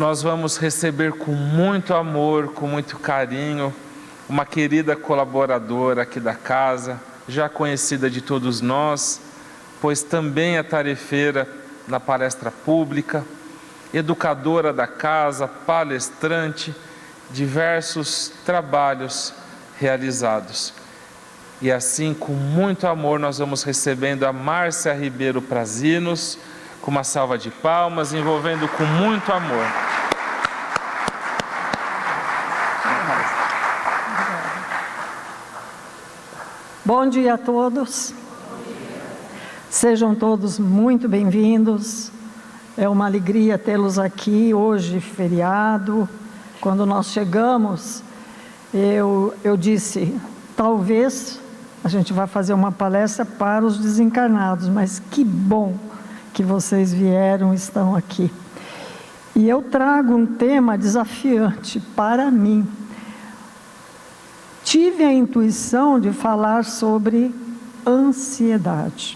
nós vamos receber com muito amor, com muito carinho, uma querida colaboradora aqui da casa, já conhecida de todos nós, pois também é tarefeira na palestra pública, educadora da casa, palestrante, diversos trabalhos realizados. E assim, com muito amor, nós vamos recebendo a Márcia Ribeiro Prazinos, com uma salva de palmas, envolvendo com muito amor. Bom dia a todos. Sejam todos muito bem-vindos. É uma alegria tê-los aqui hoje, feriado. Quando nós chegamos, eu disse, talvez a gente vai fazer uma palestra para os desencarnados, mas que bom que vocês vieram, estão aqui. E eu trago um tema desafiante para mim. Tive a intuição de falar sobre ansiedade.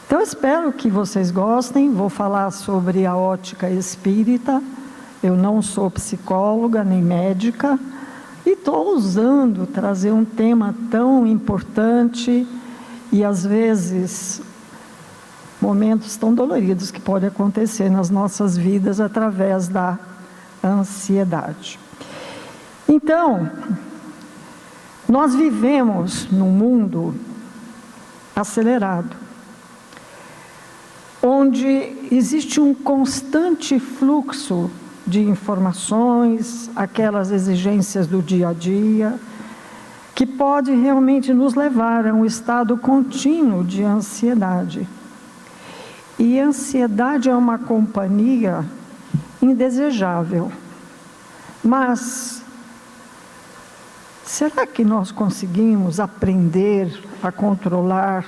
Então, espero que vocês gostem. Vou falar sobre a ótica espírita. Eu não sou psicóloga nem médica. E estou ousando trazer um tema tão importante e, às vezes, momentos tão doloridos que podem acontecer nas nossas vidas através da ansiedade. Então, nós vivemos num mundo acelerado, onde existe um constante fluxo de informações, aquelas exigências do dia a dia, que pode realmente nos levar a um estado contínuo de ansiedade. E a ansiedade é uma companhia indesejável. Mas, será que nós conseguimos aprender a controlar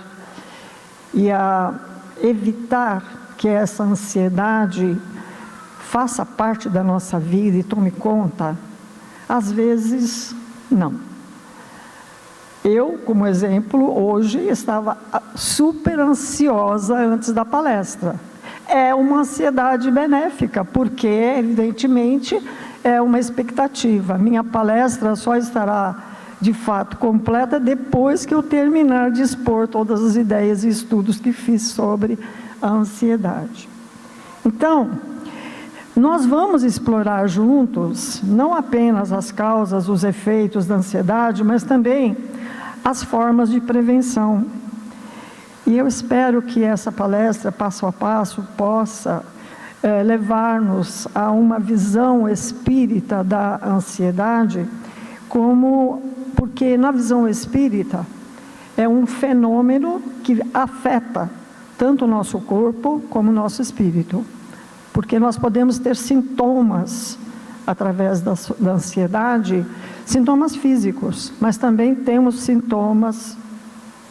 e a evitar que essa ansiedade faça parte da nossa vida e tome conta? Às vezes, não. Eu, como exemplo, hoje estava super ansiosa antes da palestra. É uma ansiedade benéfica, porque, evidentemente, é uma expectativa. Minha palestra só estará, de fato, completa depois que eu terminar de expor todas as ideias e estudos que fiz sobre a ansiedade. Então, nós vamos explorar juntos, não apenas as causas, os efeitos da ansiedade, mas também as formas de prevenção. E eu espero que essa palestra, passo a passo, possa levar-nos a uma visão espírita da ansiedade, porque na visão espírita é um fenômeno que afeta tanto o nosso corpo como o nosso espírito. Porque nós podemos ter sintomas através da ansiedade, sintomas físicos, mas também temos sintomas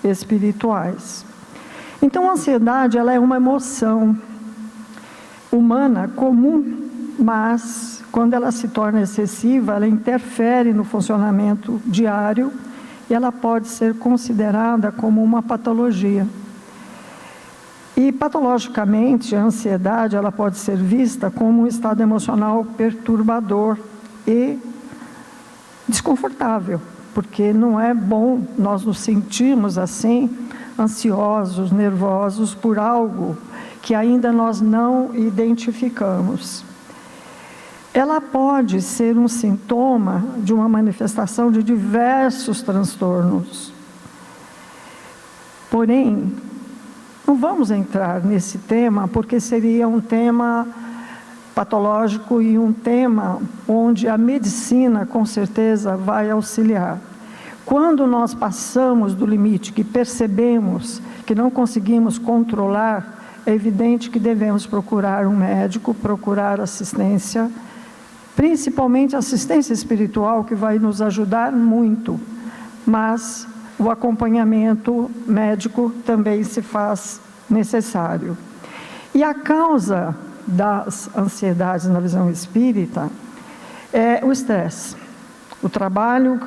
espirituais. Então, a ansiedade, ela é uma emoção humana comum, mas quando ela se torna excessiva, ela interfere no funcionamento diário e ela pode ser considerada como uma patologia. E patologicamente, a ansiedade ela pode ser vista como um estado emocional perturbador e desconfortável, porque não é bom nós nos sentirmos assim, ansiosos, nervosos por algo que ainda nós não identificamos. Ela pode ser um sintoma de uma manifestação de diversos transtornos. Porém, não vamos entrar nesse tema, porque seria um tema patológico e um tema onde a medicina, com certeza, vai auxiliar. Quando nós passamos do limite, que percebemos que não conseguimos controlar, é evidente que devemos procurar um médico, procurar assistência, principalmente assistência espiritual, que vai nos ajudar muito, mas o acompanhamento médico também se faz necessário. E a causa das ansiedades na visão espírita é o estresse, o trabalho,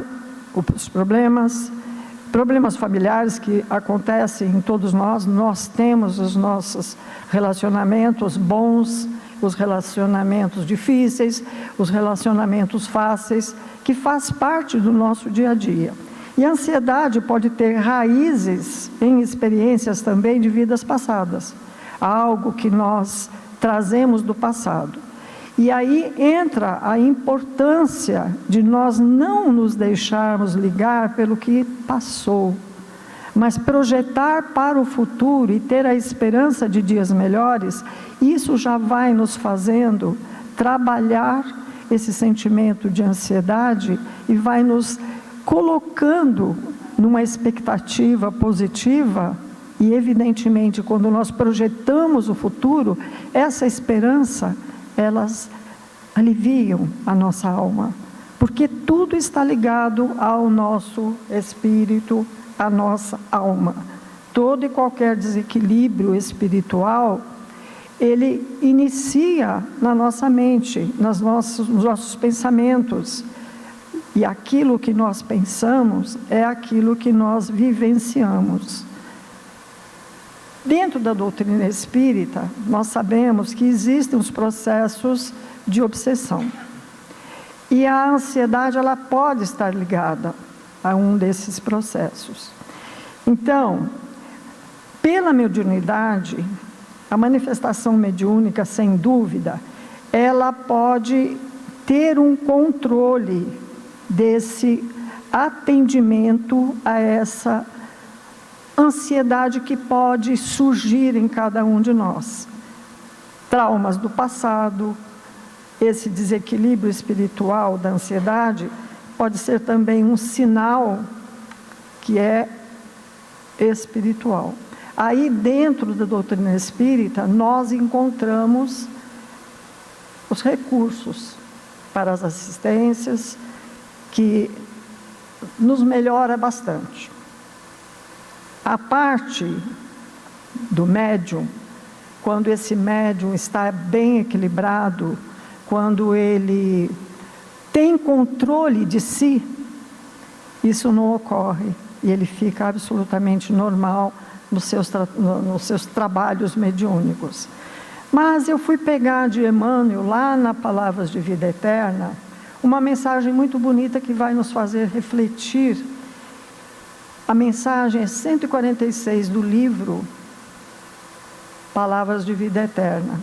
os problemas familiares que acontecem em todos nós. Nós temos os nossos relacionamentos bons, os relacionamentos difíceis, os relacionamentos fáceis, que faz parte do nosso dia a dia. E a ansiedade pode ter raízes em experiências também de vidas passadas, algo que nós trazemos do passado. E aí entra a importância de nós não nos deixarmos ligar pelo que passou, mas projetar para o futuro e ter a esperança de dias melhores. Isso já vai nos fazendo trabalhar esse sentimento de ansiedade e vai nos colocando numa expectativa positiva. E evidentemente, quando nós projetamos o futuro, essa esperança, elas aliviam a nossa alma, porque tudo está ligado ao nosso espírito, à nossa alma. Todo e qualquer desequilíbrio espiritual, ele inicia na nossa mente, nos nossos pensamentos, e aquilo que nós pensamos é aquilo que nós vivenciamos. Dentro da doutrina espírita, nós sabemos que existem os processos de obsessão. E a ansiedade, ela pode estar ligada a um desses processos. Então, pela mediunidade, a manifestação mediúnica, sem dúvida, ela pode ter um controle desse atendimento a essa ansiedade que pode surgir em cada um de nós. Traumas do passado, esse desequilíbrio espiritual da ansiedade pode ser também um sinal que é espiritual. Aí dentro da doutrina espírita nós encontramos os recursos para as assistências, que nos melhora bastante. A parte do médium, quando esse médium está bem equilibrado, quando ele tem controle de si, isso não ocorre e ele fica absolutamente normal nos seus trabalhos mediúnicos. Mas eu fui pegar de Emmanuel, lá na Palavras de Vida Eterna, uma mensagem muito bonita que vai nos fazer refletir. A mensagem é 146 do livro Palavras de Vida Eterna.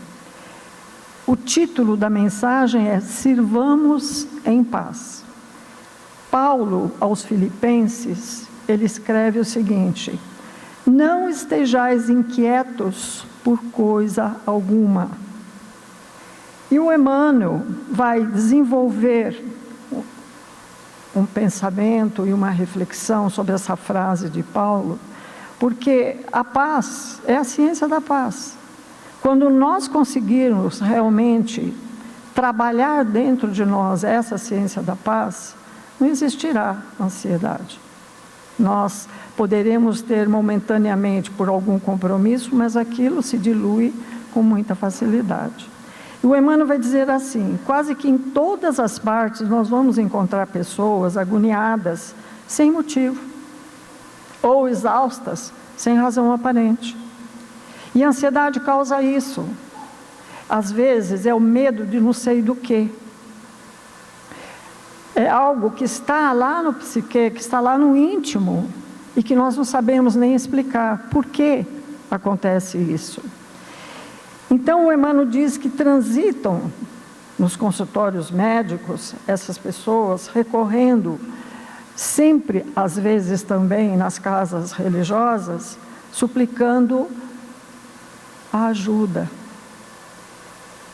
O título da mensagem é Sirvamos em Paz. Paulo, aos Filipenses, ele escreve o seguinte: não estejais inquietos por coisa alguma. E o Emmanuel vai desenvolver um pensamento e uma reflexão sobre essa frase de Paulo, porque a paz é a ciência da paz. Quando nós conseguirmos realmente trabalhar dentro de nós essa ciência da paz, não existirá ansiedade. Nós poderemos ter momentaneamente por algum compromisso, mas aquilo se dilui com muita facilidade. E o Emmanuel vai dizer assim: quase que em todas as partes nós vamos encontrar pessoas agoniadas sem motivo, ou exaustas sem razão aparente. E a ansiedade causa isso. Às vezes é o medo de não sei do quê. É algo que está lá no psique, que está lá no íntimo, e que nós não sabemos nem explicar por que acontece isso. Então o Emmanuel diz que transitam nos consultórios médicos essas pessoas recorrendo sempre, às vezes também nas casas religiosas, suplicando a ajuda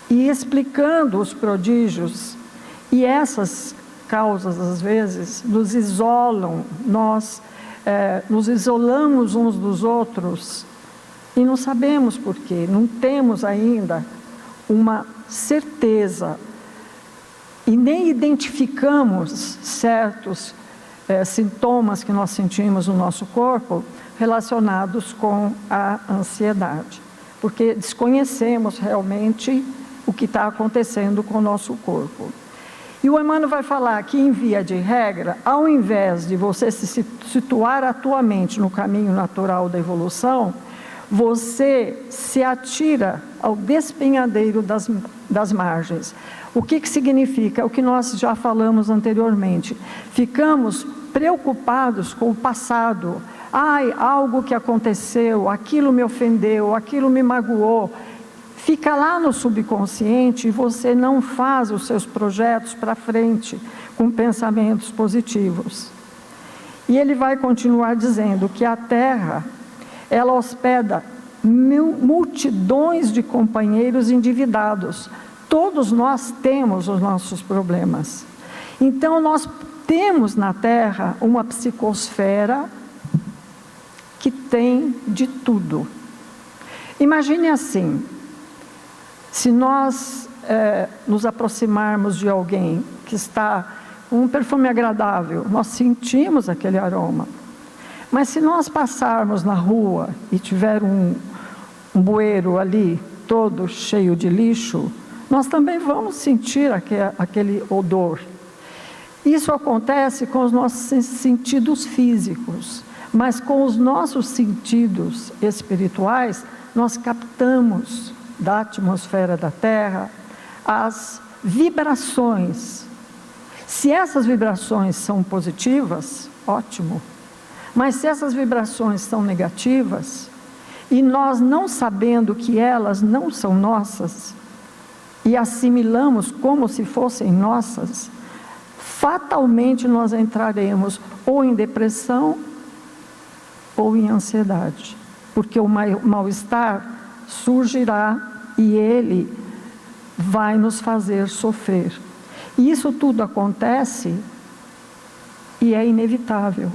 e explicando os prodígios. E essas causas às vezes nos isolam, nós nos isolamos uns dos outros e não sabemos por quê, não temos ainda uma certeza e nem identificamos certos sintomas que nós sentimos no nosso corpo relacionados com a ansiedade, porque desconhecemos realmente o que está acontecendo com o nosso corpo. E o Emmanuel vai falar que, em via de regra, ao invés de você se situar atualmente no caminho natural da evolução, você se atira ao despenhadeiro das margens. O que significa? O que nós já falamos anteriormente. Ficamos preocupados com o passado. Ai, algo que aconteceu, aquilo me ofendeu, aquilo me magoou. Fica lá no subconsciente e você não faz os seus projetos para frente com pensamentos positivos. E ele vai continuar dizendo que a Terra, ela hospeda multidões de companheiros endividados. Todos nós temos os nossos problemas. Então, nós temos na Terra uma psicosfera que tem de tudo. Imagine assim, se nós nos aproximarmos de alguém que está com um perfume agradável, nós sentimos aquele aroma. Mas se nós passarmos na rua e tiver um bueiro ali, todo cheio de lixo, nós também vamos sentir aquele odor. Isso acontece com os nossos sentidos físicos, mas com os nossos sentidos espirituais, nós captamos da atmosfera da Terra as vibrações. Se essas vibrações são positivas, ótimo. Mas se essas vibrações são negativas, e nós não sabendo que elas não são nossas, e assimilamos como se fossem nossas, fatalmente nós entraremos ou em depressão ou em ansiedade, porque o mal-estar surgirá e ele vai nos fazer sofrer. E isso tudo acontece e é inevitável.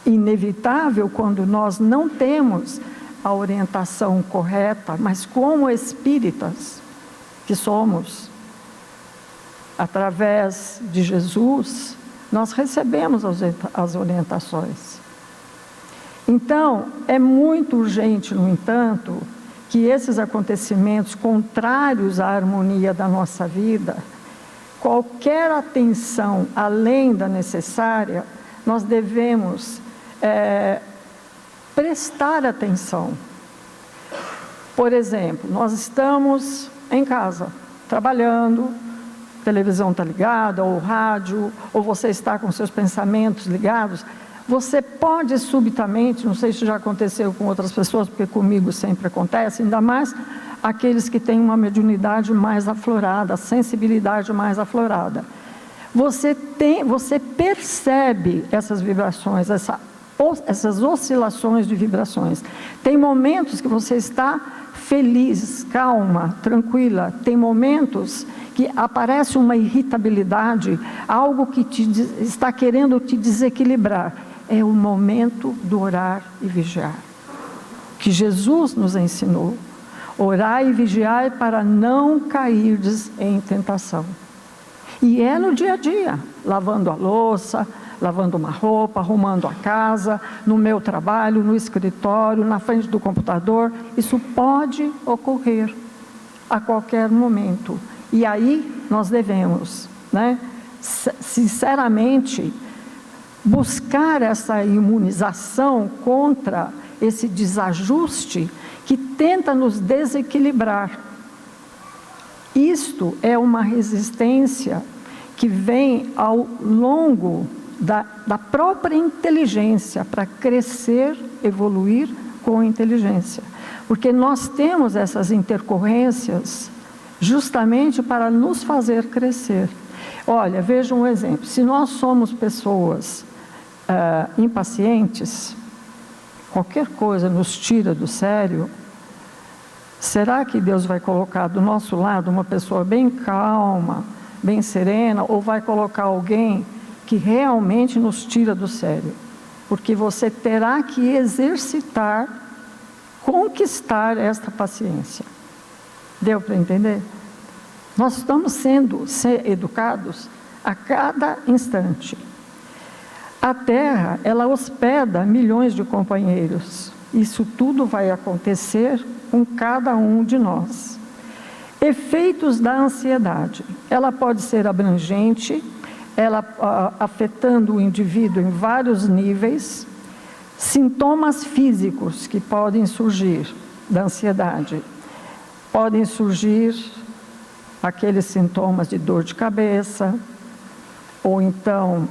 Inevitável quando nós não temos a orientação correta, mas como espíritas que somos, através de Jesus, nós recebemos as orientações. Então, é muito urgente, no entanto, que esses acontecimentos contrários à harmonia da nossa vida, qualquer atenção além da necessária, nós devemos prestar atenção. Por exemplo, nós estamos em casa, trabalhando, a televisão está ligada, ou o rádio, ou você está com seus pensamentos ligados, você pode subitamente, não sei se já aconteceu com outras pessoas, porque comigo sempre acontece, ainda mais aqueles que têm uma mediunidade mais aflorada, a sensibilidade mais aflorada. Você percebe essas vibrações, essas oscilações de vibrações. Tem momentos que você está feliz, calma, tranquila. Tem momentos que aparece uma irritabilidade, algo que está querendo te desequilibrar. É o momento do orar e vigiar, que Jesus nos ensinou. Orai e vigiai para não cairdes em tentação. E é no dia a dia, lavando a louça, lavando uma roupa, arrumando a casa, no meu trabalho, no escritório, na frente do computador. Isso pode ocorrer a qualquer momento. E aí nós devemos, sinceramente, buscar essa imunização contra esse desajuste que tenta nos desequilibrar. Isto é uma resistência que vem ao longo da própria inteligência, para crescer, evoluir com inteligência. Porque nós temos essas intercorrências justamente para nos fazer crescer. Olha, veja um exemplo. Se nós somos pessoas impacientes, qualquer coisa nos tira do sério, será que Deus vai colocar do nosso lado uma pessoa bem calma, bem serena, ou vai colocar alguém que realmente nos tira do sério? Porque você terá que exercitar, conquistar esta paciência. Deu para entender? Nós estamos sendo educados a cada instante. A Terra, ela hospeda milhões de companheiros. Isso tudo vai acontecer com cada um de nós. Efeitos da ansiedade. Ela pode ser abrangente, ela afetando o indivíduo em vários níveis, Sintomas físicos que podem surgir da ansiedade. Podem surgir aqueles sintomas de dor de cabeça, ou então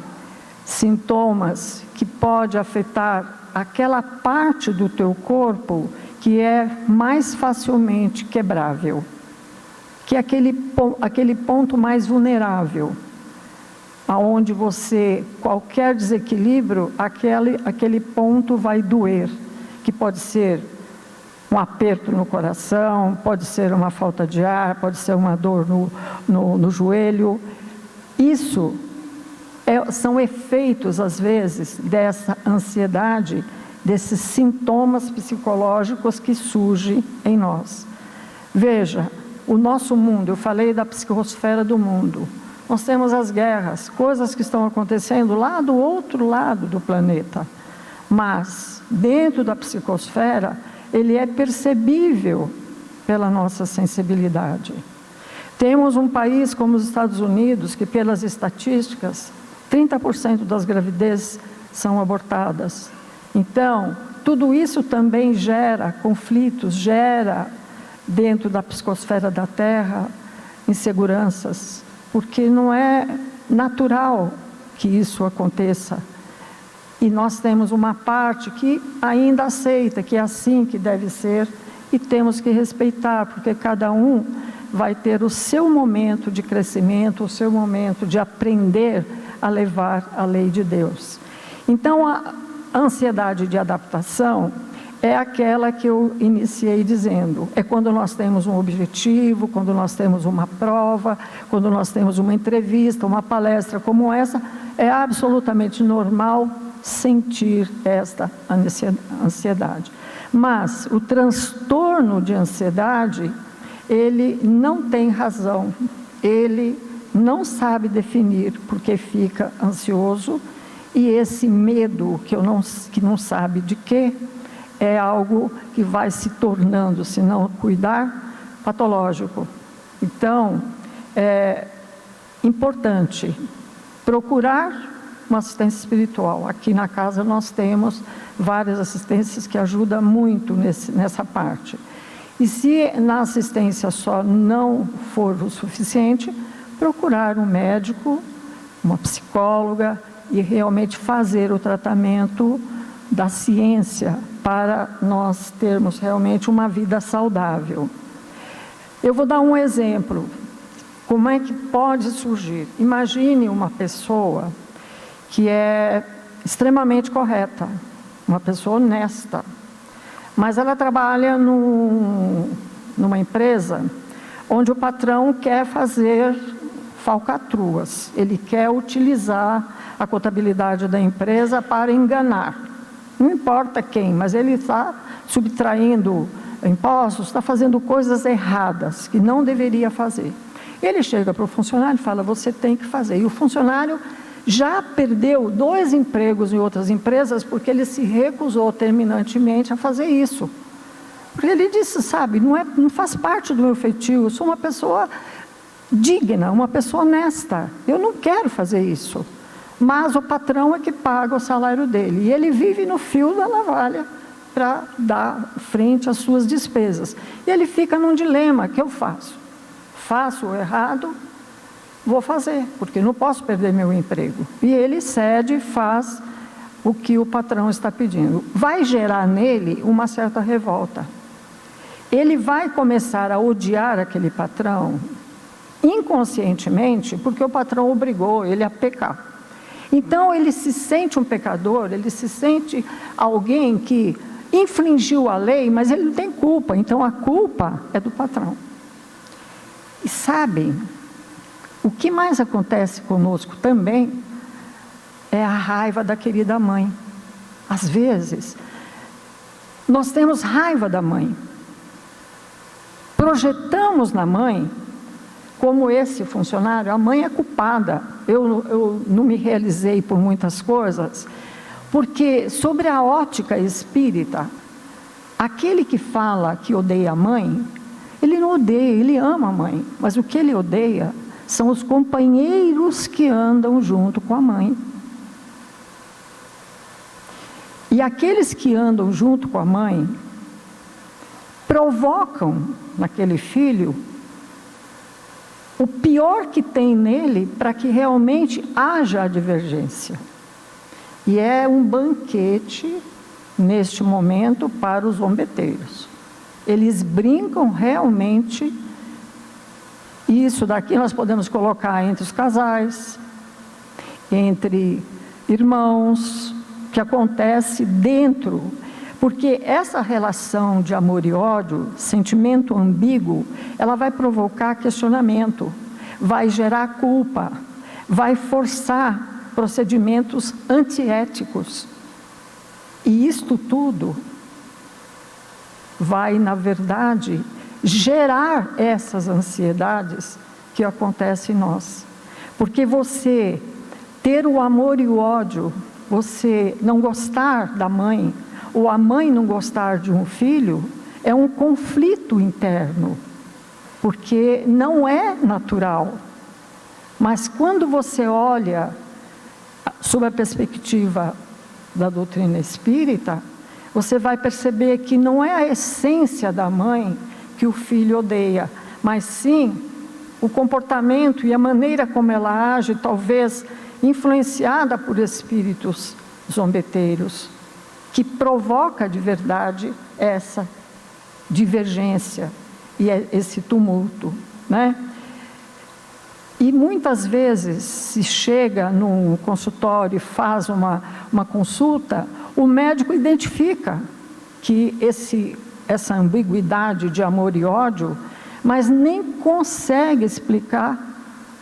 sintomas que podem afetar aquela parte do teu corpo que é mais facilmente quebrável, que é aquele ponto mais vulnerável, aonde qualquer desequilíbrio, aquele ponto vai doer, que pode ser um aperto no coração, pode ser uma falta de ar, pode ser uma dor no joelho. Isso são efeitos, às vezes, dessa ansiedade, desses sintomas psicológicos que surgem em nós. Veja, o nosso mundo, eu falei da psicosfera do mundo, nós temos as guerras, coisas que estão acontecendo lá do outro lado do planeta, mas dentro da psicosfera, ele é percebível pela nossa sensibilidade. Temos um país como os Estados Unidos, que pelas estatísticas, 30% das gravidezes são abortadas. Então, tudo isso também gera conflitos, gera dentro da psicosfera da Terra inseguranças, porque não é natural que isso aconteça. E nós temos uma parte que ainda aceita, que é assim que deve ser, e temos que respeitar, porque cada um vai ter o seu momento de crescimento, o seu momento de aprender a levar a lei de Deus. Então, a ansiedade de adaptação é aquela que eu iniciei dizendo, é quando nós temos um objetivo, quando nós temos uma prova, quando nós temos uma entrevista, uma palestra como essa, é absolutamente normal sentir esta ansiedade. Mas o transtorno de ansiedade, ele não tem razão, ele não sabe definir porque fica ansioso, e esse medo que não sabe de quê, é algo que vai se tornando, se não cuidar, patológico. Então, é importante procurar uma assistência espiritual. Aqui na casa nós temos várias assistências que ajudam muito nessa parte. E se na assistência só não for o suficiente, procurar um médico, uma psicóloga, e realmente fazer o tratamento da ciência para nós termos realmente uma vida saudável. Eu vou dar um exemplo. Como é que pode surgir? Imagine uma pessoa que é extremamente correta, uma pessoa honesta, mas ela trabalha numa empresa onde o patrão quer fazer falcatruas, ele quer utilizar a contabilidade da empresa para enganar. Não importa quem, mas ele está subtraindo impostos, está fazendo coisas erradas que não deveria fazer. Ele chega para o funcionário e fala, você tem que fazer. E o funcionário já perdeu 2 empregos em outras empresas porque ele se recusou terminantemente a fazer isso. Porque ele disse, sabe, não faz parte do meu feitio, eu sou uma pessoa digna, uma pessoa honesta, eu não quero fazer isso. Mas o patrão é que paga o salário dele, e ele vive no fio da navalha para dar frente às suas despesas. E ele fica num dilema, que eu faço? Faço o errado? Vou fazer, porque não posso perder meu emprego. E ele cede e faz o que o patrão está pedindo. Vai gerar nele uma certa revolta. Ele vai começar a odiar aquele patrão inconscientemente, porque o patrão obrigou ele a pecar. Então ele se sente um pecador, ele se sente alguém que infringiu a lei, mas ele não tem culpa, então a culpa é do patrão. E sabem, o que mais acontece conosco também é a raiva da querida mãe. Às vezes, nós temos raiva da mãe, projetamos na mãe, como esse funcionário, a mãe é culpada, eu não me realizei por muitas coisas, porque sobre a ótica espírita, aquele que fala que odeia a mãe, ele não odeia, ele ama a mãe, mas o que ele odeia são os companheiros que andam junto com a mãe. E E aqueles que andam junto com a mãe provocam naquele filho o pior que tem nele para que realmente haja a divergência. E é um banquete, neste momento, para os zombeteiros. Eles brincam realmente, e isso daqui nós podemos colocar entre os casais, entre irmãos, que acontece dentro, porque essa relação de amor e ódio, sentimento ambíguo, ela vai provocar questionamento, vai gerar culpa, vai forçar procedimentos antiéticos. E isto tudo vai, na verdade, gerar essas ansiedades que acontecem em nós. Porque você ter o amor e o ódio, você não gostar da mãe, ou a mãe não gostar de um filho, é um conflito interno, porque não é natural. Mas quando você olha sob a perspectiva da doutrina espírita, você vai perceber que não é a essência da mãe que o filho odeia, mas sim o comportamento e a maneira como ela age, talvez influenciada por espíritos zombeteiros, que provoca de verdade essa divergência e esse tumulto, né? E muitas vezes se chega num consultório e faz uma consulta, o médico identifica que essa ambiguidade de amor e ódio, mas nem consegue explicar,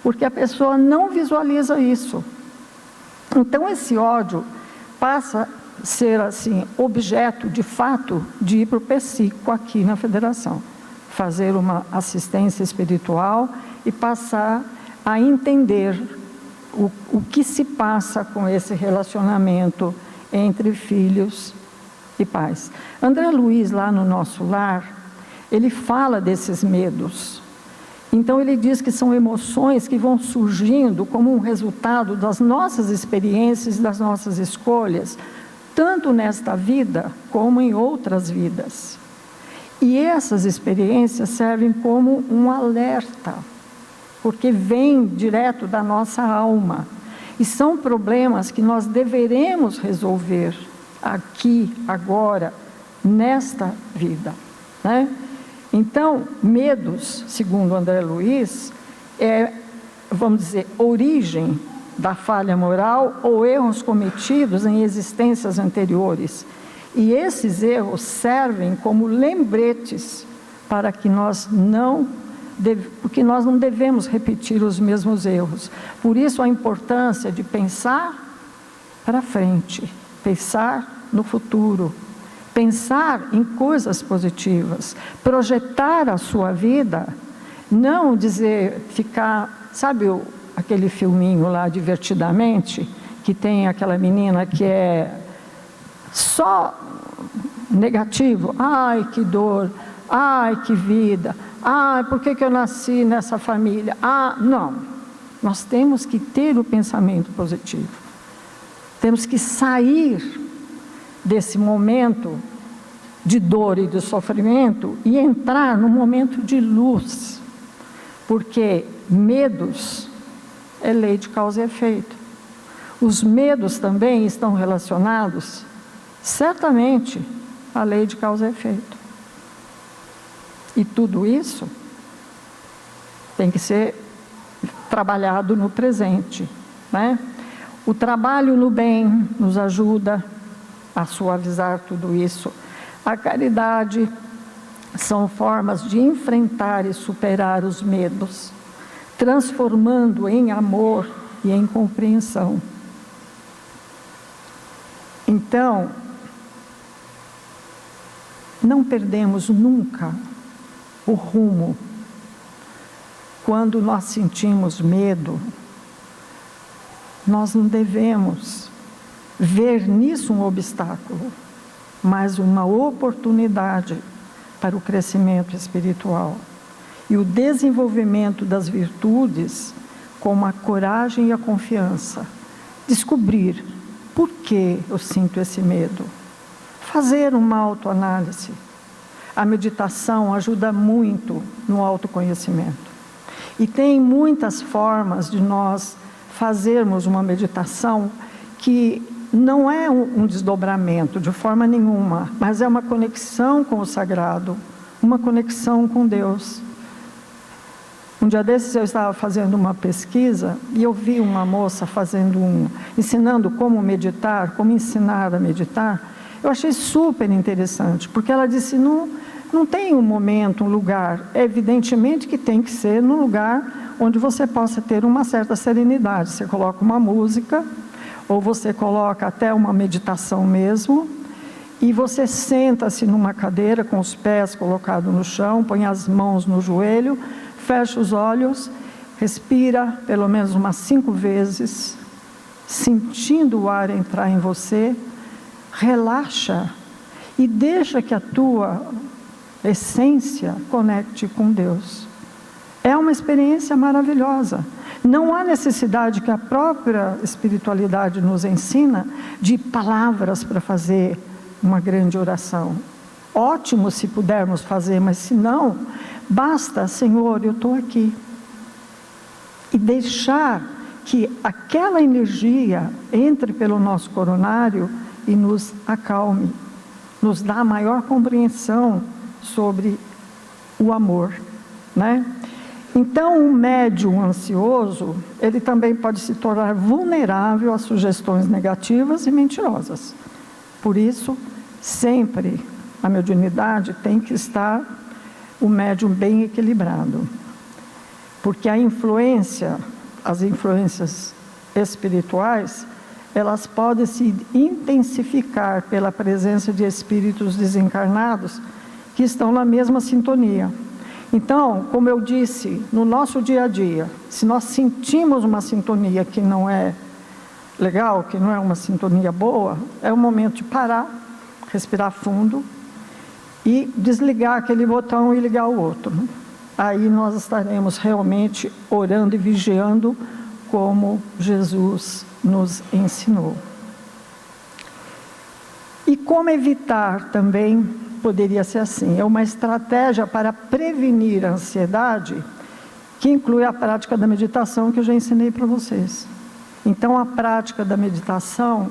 porque a pessoa não visualiza isso. Então esse ódio passa a ser assim, objeto de fato de ir para o psíquico aqui na federação, fazer uma assistência espiritual e passar a entender o que se passa com esse relacionamento entre filhos e pais. André Luiz, lá no Nosso Lar, ele fala desses medos. Então ele diz que são emoções que vão surgindo como um resultado das nossas experiências, das nossas escolhas, tanto nesta vida como em outras vidas. E essas experiências servem como um alerta, porque vem direto da nossa alma. E são problemas que nós deveremos resolver aqui, agora, nesta vida, né? Então, medos, segundo André Luiz, vamos dizer, origem da falha moral ou erros cometidos em existências anteriores. E esses erros servem como lembretes para que porque nós não devemos repetir os mesmos erros. Por isso a importância de pensar para frente, pensar no futuro, pensar em coisas positivas, projetar a sua vida, não ficar, sabe aquele filminho lá, Divertidamente, que tem aquela menina que é só negativo, ai que dor, ai que vida, ai por que eu nasci nessa família, não, nós temos que ter o pensamento positivo, temos que sair desse momento de dor e de sofrimento e entrar num momento de luz, porque medos é lei de causa e efeito. Os medos também estão relacionados, certamente, à lei de causa e efeito. E tudo isso tem que ser trabalhado no presente, né? O trabalho no bem nos ajuda a suavizar tudo isso. A caridade são formas de enfrentar e superar os medos, transformando em amor e em compreensão. Então, não perdemos nunca o rumo. Quando nós sentimos medo, nós não devemos ver nisso um obstáculo, mas uma oportunidade para o crescimento espiritual e o desenvolvimento das virtudes, como a coragem e a confiança. Descobrir por que eu sinto esse medo, fazer uma autoanálise. A meditação ajuda muito no autoconhecimento. E tem muitas formas de nós fazermos uma meditação que não é um desdobramento de forma nenhuma, mas é uma conexão com o sagrado, uma conexão com Deus. Um dia desses eu estava fazendo uma pesquisa e eu vi uma moça ensinando como meditar, como ensinar a meditar. Eu achei super interessante, porque ela disse, não tem um momento, um lugar. Evidentemente que tem que ser num lugar onde você possa ter uma certa serenidade. Você coloca uma música, ou você coloca até uma meditação mesmo, e você senta-se numa cadeira com os pés colocados no chão, põe as mãos no joelho, fecha os olhos, respira pelo menos umas 5 vezes, sentindo o ar entrar em você, relaxa e deixa que a tua essência conecte com Deus. É uma experiência maravilhosa. Não há necessidade, que a própria espiritualidade nos ensina, de palavras para fazer uma grande oração. Ótimo se pudermos fazer, mas se não, basta, Senhor, eu estou aqui. E deixar que aquela energia entre pelo nosso coronário e nos acalme, nos dá maior compreensão sobre o amor, né? Então, um médium ansioso, ele também pode se tornar vulnerável a sugestões negativas e mentirosas. Por isso, sempre a mediunidade tem que estar o médium bem equilibrado. Porque as influências espirituais, elas podem se intensificar pela presença de espíritos desencarnados que estão na mesma sintonia. Então, como eu disse, no nosso dia a dia, se nós sentimos uma sintonia que não é legal, que não é uma sintonia boa, é o momento de parar, respirar fundo e desligar aquele botão e ligar o outro. Aí nós estaremos realmente orando e vigiando como Jesus nos ensinou. E como evitar também, poderia ser assim, é uma estratégia para prevenir a ansiedade, que inclui a prática da meditação que eu já ensinei para vocês. Então a prática da meditação,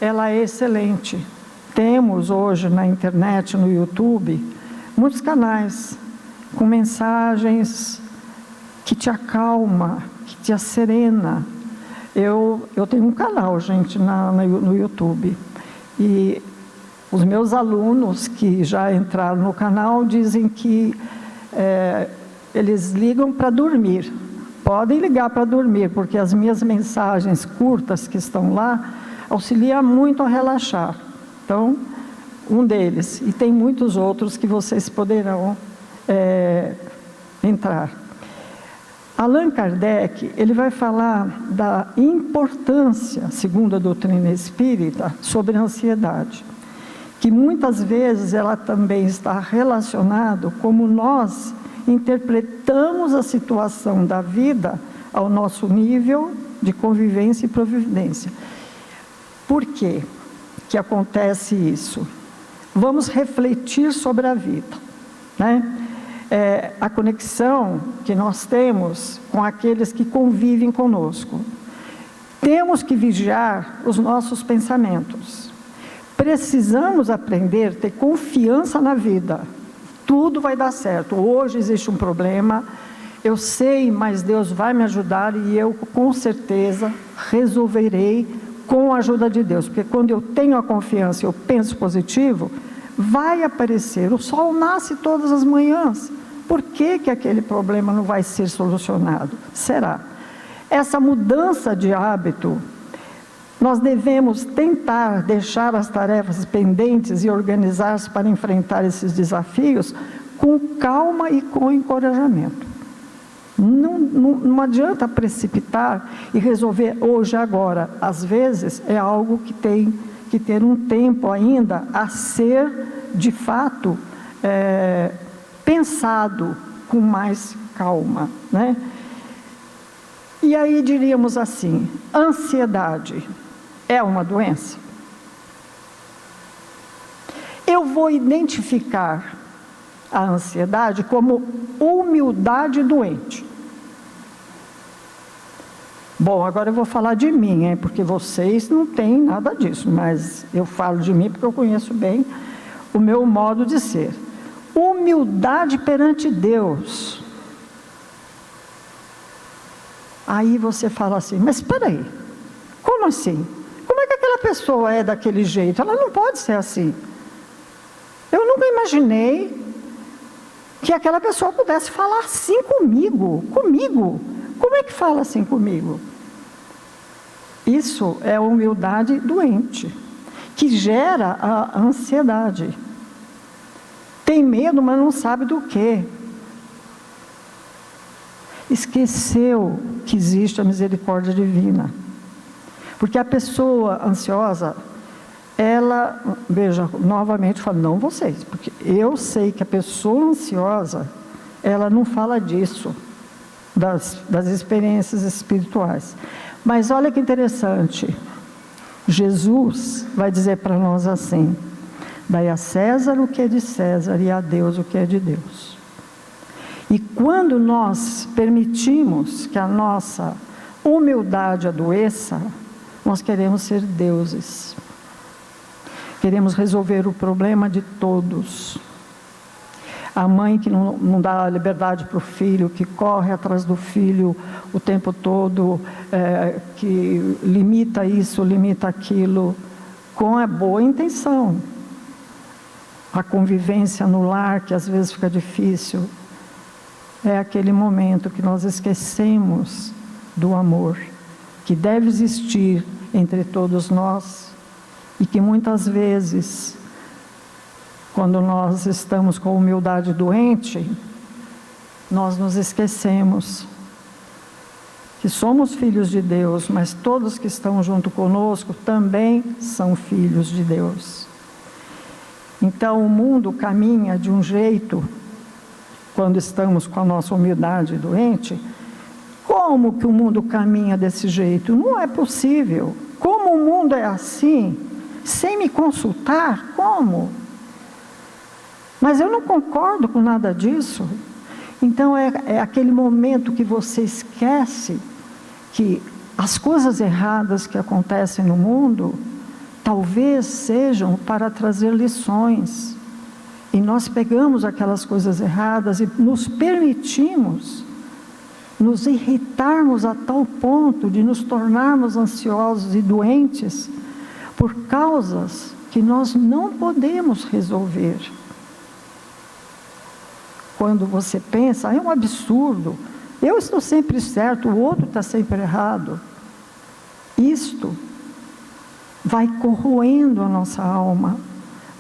ela é excelente. Temos hoje na internet, no YouTube, muitos canais com mensagens que te acalma, que te acerena. Eu tenho um canal, gente, no YouTube, e os meus alunos que já entraram no canal dizem que eles ligam para dormir. Podem ligar para dormir, porque as minhas mensagens curtas que estão lá auxiliam muito a relaxar. Então, um deles, e tem muitos outros que vocês poderão entrar. Allan Kardec, ele vai falar da importância, segundo a doutrina espírita, sobre a ansiedade, que muitas vezes ela também está relacionada como nós interpretamos a situação da vida ao nosso nível de convivência e providência. Por quê que acontece isso? Vamos refletir sobre a vida, né? A conexão que nós temos com aqueles que convivem conosco. Temos que vigiar os nossos pensamentos. Precisamos aprender a ter confiança na vida. Tudo vai dar certo. Hoje existe um problema, eu sei, mas Deus vai me ajudar e eu com certeza resolverei com a ajuda de Deus. Porque quando eu tenho a confiança e eu penso positivo, vai aparecer. O sol nasce todas as manhãs. Por que aquele problema não vai ser solucionado? Será? Essa mudança de hábito, nós devemos tentar deixar as tarefas pendentes e organizar-se para enfrentar esses desafios com calma e com encorajamento. Não adianta precipitar e resolver hoje, agora. Às vezes é algo que tem que ter um tempo ainda a ser, de fato, pensado com mais calma, né? E aí diríamos assim, ansiedade é uma doença? Eu vou identificar a ansiedade como humildade doente. Bom, agora eu vou falar de mim, hein? Porque vocês não têm nada disso, mas eu falo de mim porque eu conheço bem o meu modo de ser. Humildade perante Deus. Aí você fala assim, mas espera aí, como assim? Como é que aquela pessoa é daquele jeito? Ela não pode ser assim. Eu nunca imaginei que aquela pessoa pudesse falar assim comigo. Como é que fala assim comigo? Isso é humildade doente, que gera a ansiedade. Tem medo, mas não sabe do quê. Esqueceu que existe a misericórdia divina. Porque a pessoa ansiosa, ela, veja, novamente falo, não vocês, porque eu sei que a pessoa ansiosa, ela não fala disso, das experiências espirituais. Mas olha que interessante, Jesus vai dizer para nós assim, dai a César o que é de César e a Deus o que é de Deus. E quando nós permitimos que a nossa humildade adoeça, nós queremos ser deuses. Queremos resolver o problema de todos. A mãe que não dá liberdade para o filho, que corre atrás do filho o tempo todo, que limita isso, limita aquilo, com a boa intenção. A convivência no lar, que às vezes fica difícil, é aquele momento que nós esquecemos do amor, que deve existir entre todos nós, e que muitas vezes, quando nós estamos com humildade doente, nós nos esquecemos que somos filhos de Deus, mas todos que estão junto conosco também são filhos de Deus. Então o mundo caminha de um jeito, quando estamos com a nossa humildade doente. Como que o mundo caminha desse jeito? Não é possível. Como o mundo é assim, sem me consultar? Como? Mas eu não concordo com nada disso. Então é aquele momento que você esquece que as coisas erradas que acontecem no mundo, talvez sejam para trazer lições. E nós pegamos aquelas coisas erradas e nos permitimos nos irritarmos a tal ponto de nos tornarmos ansiosos e doentes por causas que nós não podemos resolver. Quando você pensa, é um absurdo, eu estou sempre certo, o outro está sempre errado. Isto vai corroendo a nossa alma,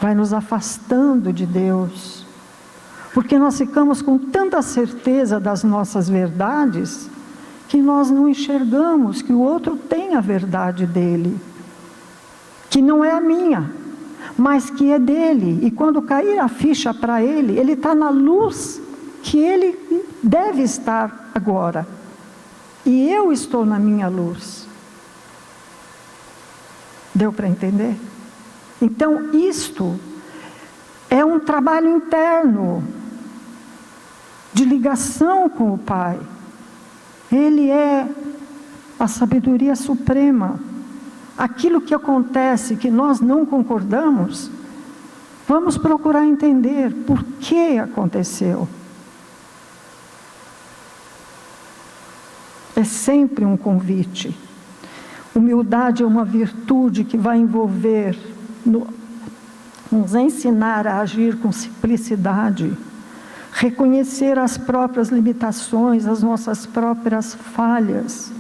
vai nos afastando de Deus, porque nós ficamos com tanta certeza das nossas verdades, que nós não enxergamos que o outro tem a verdade dele, que não é a minha, mas que é dele, e quando cair a ficha para ele, ele está na luz que ele deve estar agora, e eu estou na minha luz. Deu para entender? Então isto é um trabalho interno, de ligação com o Pai. Ele é a sabedoria suprema. Aquilo que acontece, que nós não concordamos, vamos procurar entender por que aconteceu. É sempre um convite. Humildade é uma virtude que vai envolver, nos ensinar a agir com simplicidade, reconhecer as próprias limitações, as nossas próprias falhas,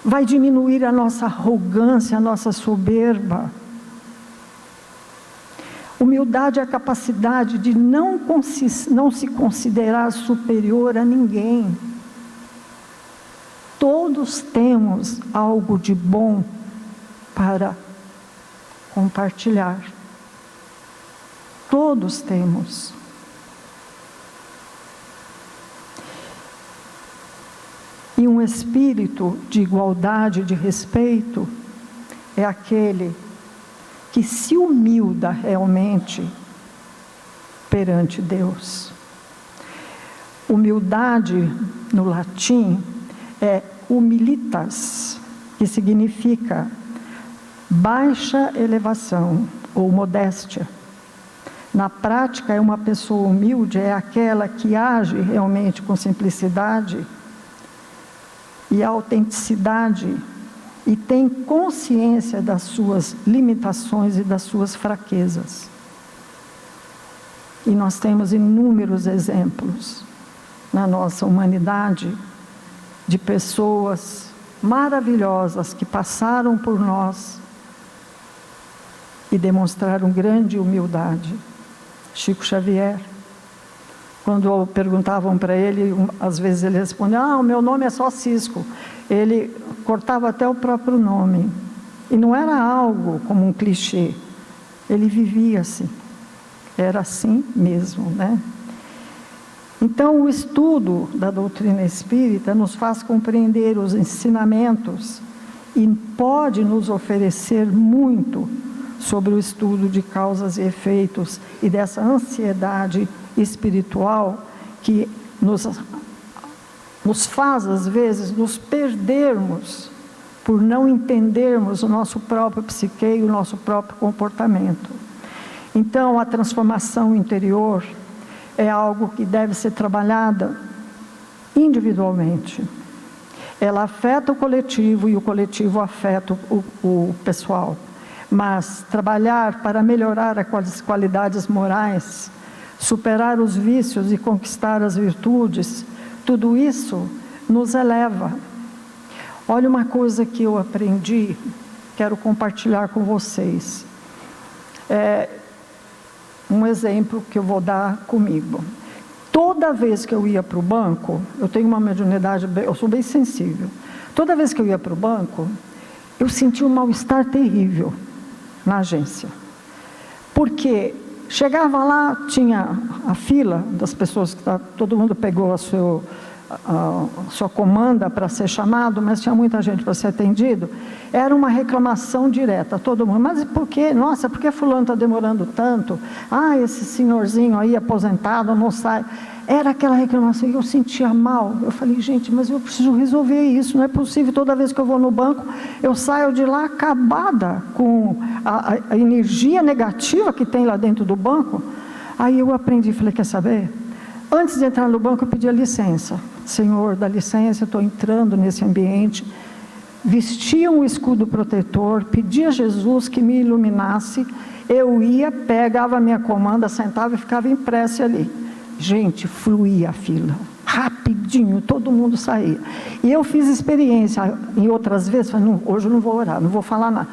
vai diminuir a nossa arrogância, a nossa soberba. Humildade é a capacidade de não se considerar superior a ninguém. Todos temos algo de bom para compartilhar. Todos temos. E um espírito de igualdade, de respeito, é aquele que se humilda realmente perante Deus. Humildade, no latim, é humilitas, que significa baixa elevação ou modéstia. Na prática, é uma pessoa humilde, é aquela que age realmente com simplicidade e autenticidade e tem consciência das suas limitações e das suas fraquezas. E nós temos inúmeros exemplos na nossa humanidade de pessoas maravilhosas que passaram por nós e demonstraram grande humildade. Chico Xavier, quando perguntavam para ele, às vezes ele respondia: o meu nome é só Cisco. Ele cortava até o próprio nome. E não era algo como um clichê. Ele vivia assim. Era assim mesmo, né? Então, o estudo da doutrina espírita nos faz compreender os ensinamentos e pode nos oferecer muito sobre o estudo de causas e efeitos e dessa ansiedade espiritual que nos faz, às vezes, nos perdermos por não entendermos o nosso próprio psique e o nosso próprio comportamento. Então, a transformação interior é algo que deve ser trabalhada individualmente. Ela afeta o coletivo e o coletivo afeta o pessoal. Mas trabalhar para melhorar as qualidades morais, superar os vícios e conquistar as virtudes, tudo isso nos eleva. Olha uma coisa que eu aprendi, quero compartilhar com vocês. Um exemplo que eu vou dar comigo. Toda vez que eu ia para o banco, eu tenho uma mediunidade, eu sou bem sensível. Toda vez que eu ia para o banco, eu sentia um mal-estar terrível na agência. Porque chegava lá, tinha a fila das pessoas que todo mundo pegou a sua comanda para ser chamado, mas tinha muita gente para ser atendido. Era uma reclamação direta, todo mundo: mas por quê? Nossa, por que fulano está demorando tanto? Esse senhorzinho aí aposentado não sai. Era aquela reclamação e eu sentia mal. Eu falei: gente, mas eu preciso resolver isso, não é possível. Toda vez que eu vou no banco, eu saio de lá acabada com a energia negativa que tem lá dentro do banco. Aí eu aprendi, falei: quer saber? Antes de entrar no banco, eu pedia licença. Senhor, dá licença, eu estou entrando nesse ambiente. Vestia um escudo protetor, pedia a Jesus que me iluminasse. Eu ia, pegava a minha comanda, sentava e ficava em prece ali. Gente, fluía a fila, rapidinho, todo mundo saía. E eu fiz experiência em outras vezes, falei: não, hoje eu não vou orar, não vou falar nada.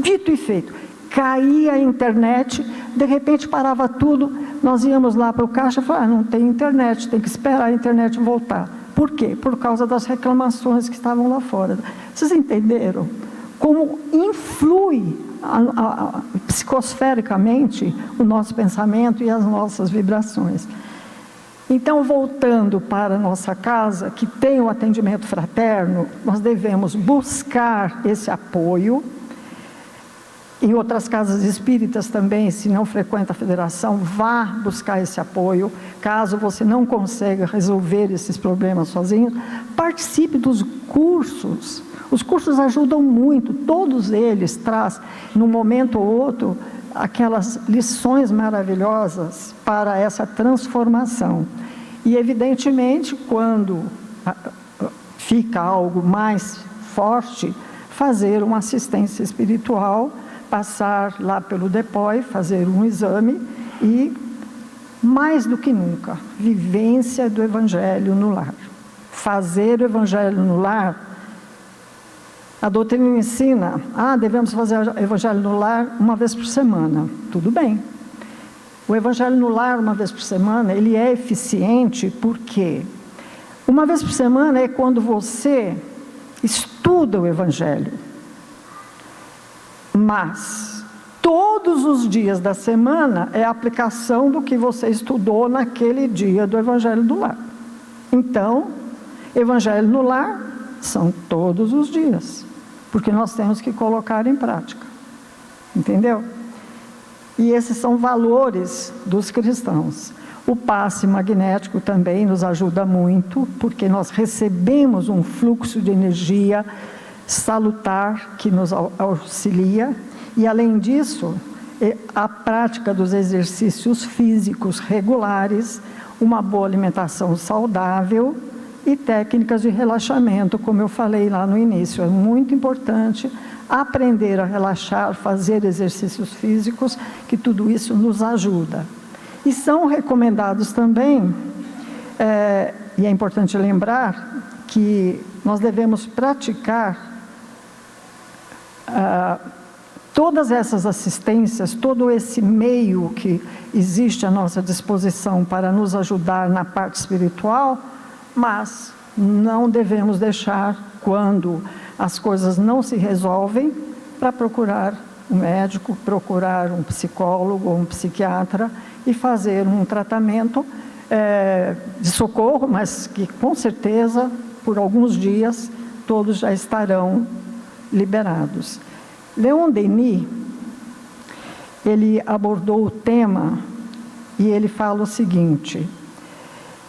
Dito e feito, caía a internet, de repente parava tudo, nós íamos lá para o caixa e falava: não tem internet, tem que esperar a internet voltar. Por quê? Por causa das reclamações que estavam lá fora. Vocês entenderam como influi psicosfericamente o nosso pensamento e as nossas vibrações? Então, voltando para a nossa casa, que tem o atendimento fraterno, nós devemos buscar esse apoio. Em outras casas espíritas também, se não frequenta a federação, vá buscar esse apoio. Caso você não consiga resolver esses problemas sozinho, participe dos cursos. Os cursos ajudam muito, todos eles trazem, num momento ou outro, aquelas lições maravilhosas para essa transformação. E, evidentemente, quando fica algo mais forte, fazer uma assistência espiritual, passar lá pelo DEPOI, fazer um exame e, mais do que nunca, vivência do Evangelho no lar. Fazer o Evangelho no lar. A doutrina ensina: devemos fazer o Evangelho no lar uma vez por semana. Tudo bem. O Evangelho no lar uma vez por semana, ele é eficiente porque uma vez por semana é quando você estuda o Evangelho. Mas todos os dias da semana é a aplicação do que você estudou naquele dia do Evangelho do lar. Então, Evangelho no lar são todos os dias, porque nós temos que colocar em prática. Entendeu? E esses são valores dos cristãos. O passe magnético também nos ajuda muito, porque nós recebemos um fluxo de energia salutar que nos auxilia. E, além disso, a prática dos exercícios físicos regulares, uma boa alimentação saudável e técnicas de relaxamento, como eu falei lá no início. É muito importante aprender a relaxar, fazer exercícios físicos, que tudo isso nos ajuda. E são recomendados também, e é importante lembrar, que nós devemos praticar todas essas assistências, todo esse meio que existe à nossa disposição para nos ajudar na parte espiritual, mas não devemos deixar, quando as coisas não se resolvem, para procurar um médico, procurar um psicólogo ou um psiquiatra e fazer um tratamento de socorro, mas que com certeza, por alguns dias, todos já estarão liberados. Leon Denis, ele abordou o tema e ele fala o seguinte,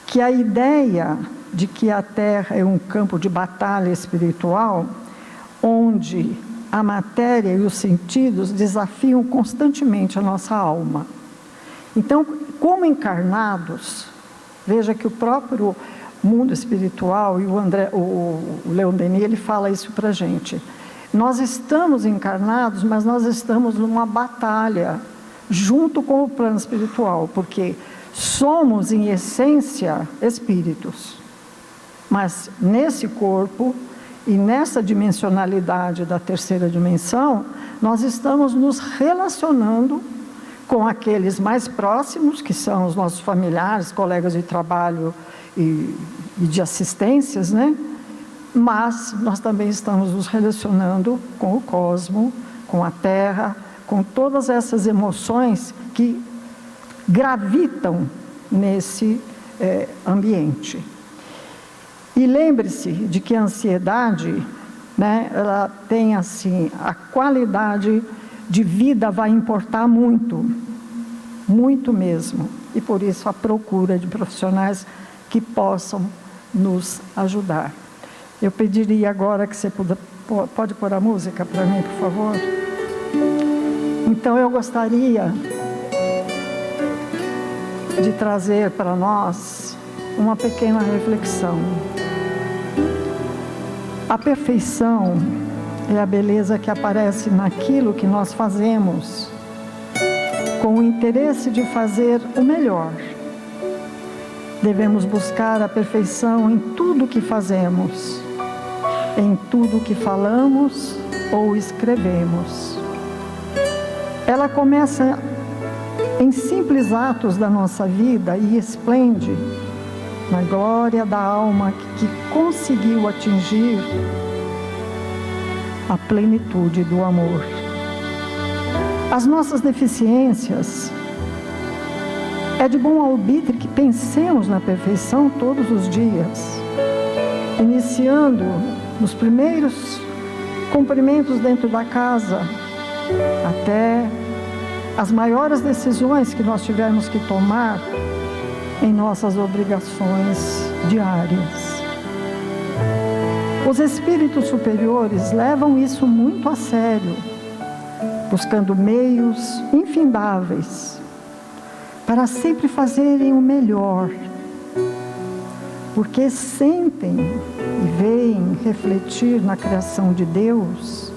que a ideia de que a Terra é um campo de batalha espiritual, onde a matéria e os sentidos desafiam constantemente a nossa alma. Então, como encarnados, veja que o próprio mundo espiritual, e o Leon Denis, ele fala isso para a gente. Nós estamos encarnados, mas nós estamos numa batalha, junto com o plano espiritual, porque somos, em essência, espíritos. Mas nesse corpo e nessa dimensionalidade da terceira dimensão, nós estamos nos relacionando com aqueles mais próximos, que são os nossos familiares, colegas de trabalho e de assistências, né? Mas nós também estamos nos relacionando com o cosmo, com a Terra, com todas essas emoções que gravitam nesse ambiente. E lembre-se de que a ansiedade, né, ela tem assim, a qualidade de vida vai importar muito, muito mesmo. E por isso a procura de profissionais que possam nos ajudar. Eu pediria agora que você pode pôr a música para mim, por favor? Então eu gostaria de trazer para nós uma pequena reflexão. A perfeição é a beleza que aparece naquilo que nós fazemos, com o interesse de fazer o melhor. Devemos buscar a perfeição em tudo que fazemos, em tudo que falamos ou escrevemos. Ela começa em simples atos da nossa vida e esplende na glória da alma que conseguiu atingir a plenitude do amor. As nossas deficiências, é de bom alvitre que pensemos na perfeição todos os dias, iniciando nos primeiros cumprimentos dentro da casa, até as maiores decisões que nós tivermos que tomar em nossas obrigações diárias. Os espíritos superiores levam isso muito a sério, buscando meios infindáveis para sempre fazerem o melhor, porque sentem e veem refletir na criação de Deus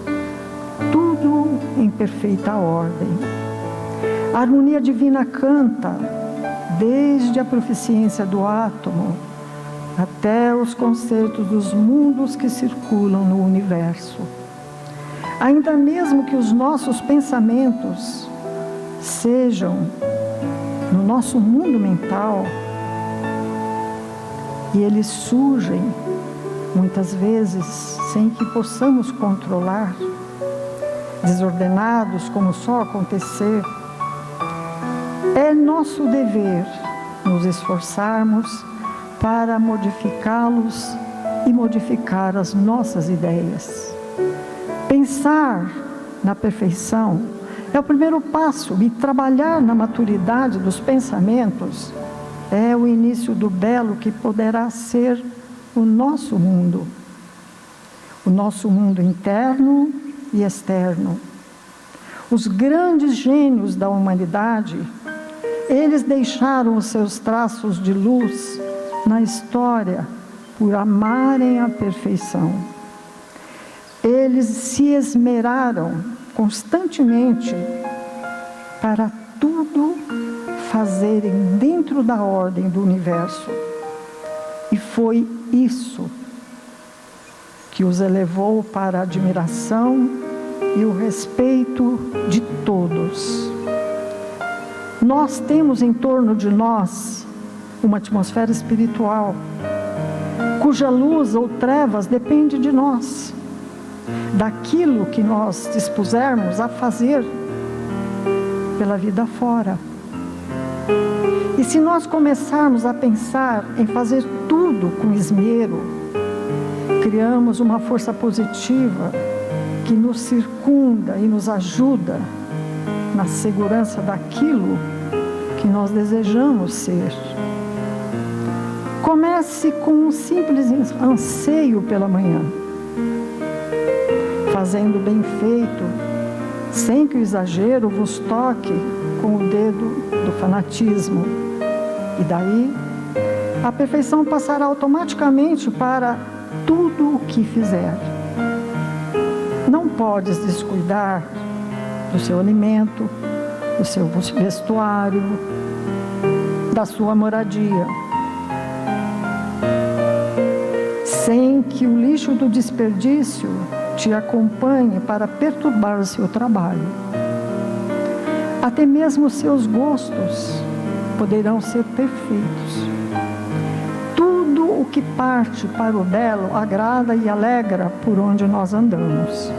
tudo em perfeita ordem. A harmonia divina canta desde a proficiência do átomo até os concertos dos mundos que circulam no universo. Ainda mesmo que os nossos pensamentos sejam no nosso mundo mental, e eles surgem muitas vezes sem que possamos controlar, desordenados como só acontecer, é nosso dever nos esforçarmos para modificá-los e modificar as nossas ideias. Pensar na perfeição É o primeiro passo, e trabalhar na maturidade dos pensamentos é o início do belo que poderá ser o nosso mundo interno e externo. Os grandes gênios da humanidade, eles deixaram os seus traços de luz na história por amarem a perfeição. Eles se esmeraram constantemente para tudo fazerem dentro da ordem do universo. E foi isso que os elevou para a admiração e o respeito de todos. Nós temos em torno de nós uma atmosfera espiritual, cuja luz ou trevas depende de nós, daquilo que nós dispusermos a fazer pela vida fora. E se nós começarmos a pensar em fazer tudo com esmero, criamos uma força positiva que nos circunda e nos ajuda na segurança daquilo que nós desejamos ser. Comece com um simples anseio pela manhã, fazendo bem feito, sem que o exagero vos toque com o dedo do fanatismo. E daí, a perfeição passará automaticamente para tudo o que fizer. Não podes descuidar do seu alimento, do seu vestuário, da sua moradia, sem que o lixo do desperdício te acompanhe para perturbar o seu trabalho. Até mesmo os seus gostos poderão ser perfeitos. Tudo o que parte para o belo agrada e alegra por onde nós andamos.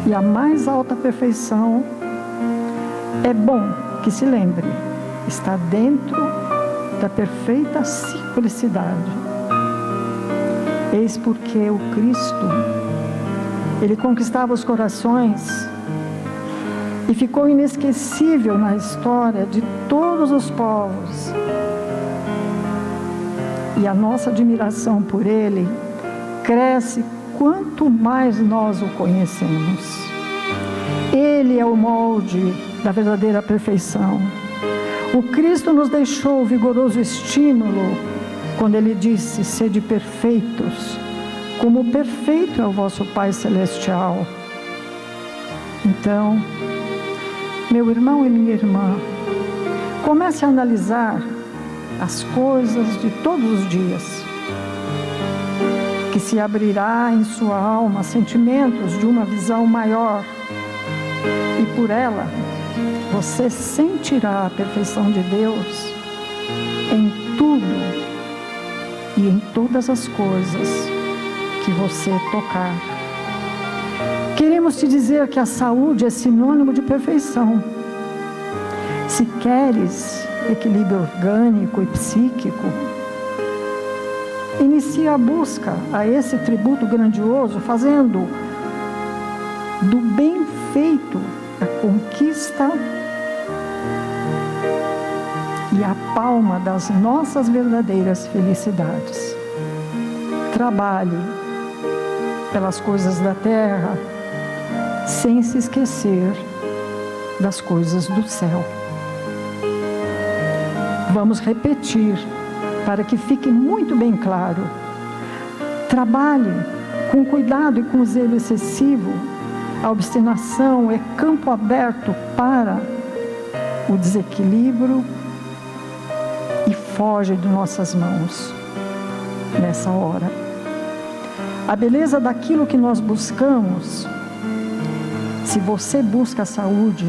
E a mais alta perfeição, é bom que se lembre, está dentro da perfeita simplicidade. Eis porque o Cristo, Ele conquistava os corações e ficou inesquecível na história de todos os povos. E a nossa admiração por Ele cresce quanto mais nós o conhecemos. Ele é o molde da verdadeira perfeição. O Cristo nos deixou o vigoroso estímulo quando Ele disse: sede perfeitos, como perfeito é o vosso Pai Celestial. Então, meu irmão e minha irmã, comece a analisar as coisas de todos os dias, que se abrirá em sua alma sentimentos de uma visão maior, e por ela você sentirá a perfeição de Deus em tudo e em todas as coisas que você tocar. Queremos te dizer que a saúde é sinônimo de perfeição. Se queres equilíbrio orgânico e psíquico, inicie a busca a esse tributo grandioso, fazendo do bem feito a conquista e a palma das nossas verdadeiras felicidades. Trabalhe pelas coisas da terra, sem se esquecer das coisas do céu. Vamos repetir, para que fique muito bem claro. Trabalhe com cuidado e com zelo excessivo. A obstinação é campo aberto para o desequilíbrio e foge de nossas mãos nessa hora. A beleza daquilo que nós buscamos, se você busca a saúde,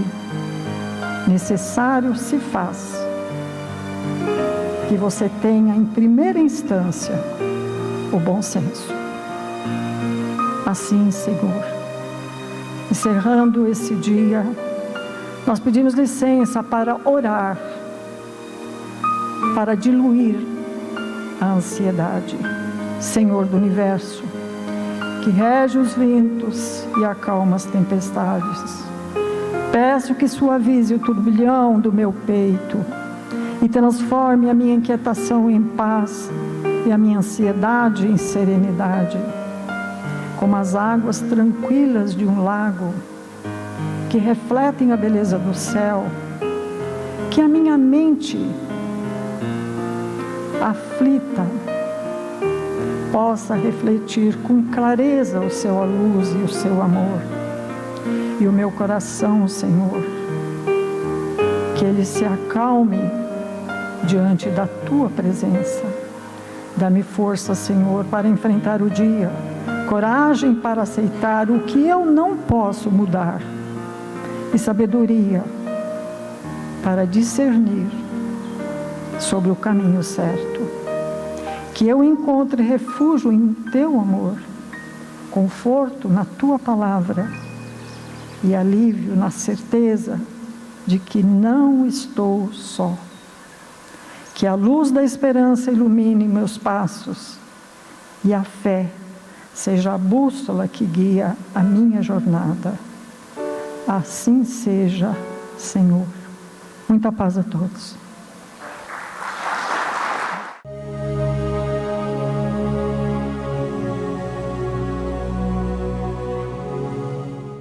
necessário se faz que você tenha em primeira instância o bom senso. Assim, Senhor, encerrando esse dia, nós pedimos licença para orar, para diluir a ansiedade. Senhor do universo, que rege os ventos e acalma as tempestades, Peço que suavize o turbilhão do meu peito e transforme a minha inquietação em paz e a minha ansiedade em serenidade, como as águas tranquilas de um lago que refletem a beleza do céu. Que a minha mente aflita possa refletir com clareza o seu luz e o seu amor. E o meu coração, Senhor, que ele se acalme diante da Tua presença. Dá-me força, Senhor, para enfrentar o dia, coragem para aceitar o que eu não posso mudar e sabedoria para discernir sobre o caminho certo. Que eu encontre refúgio em Teu amor, conforto na Tua palavra e alívio na certeza de que não estou só. Que a luz da esperança ilumine meus passos e a fé seja a bússola que guia a minha jornada. Assim seja, Senhor. Muita paz a todos.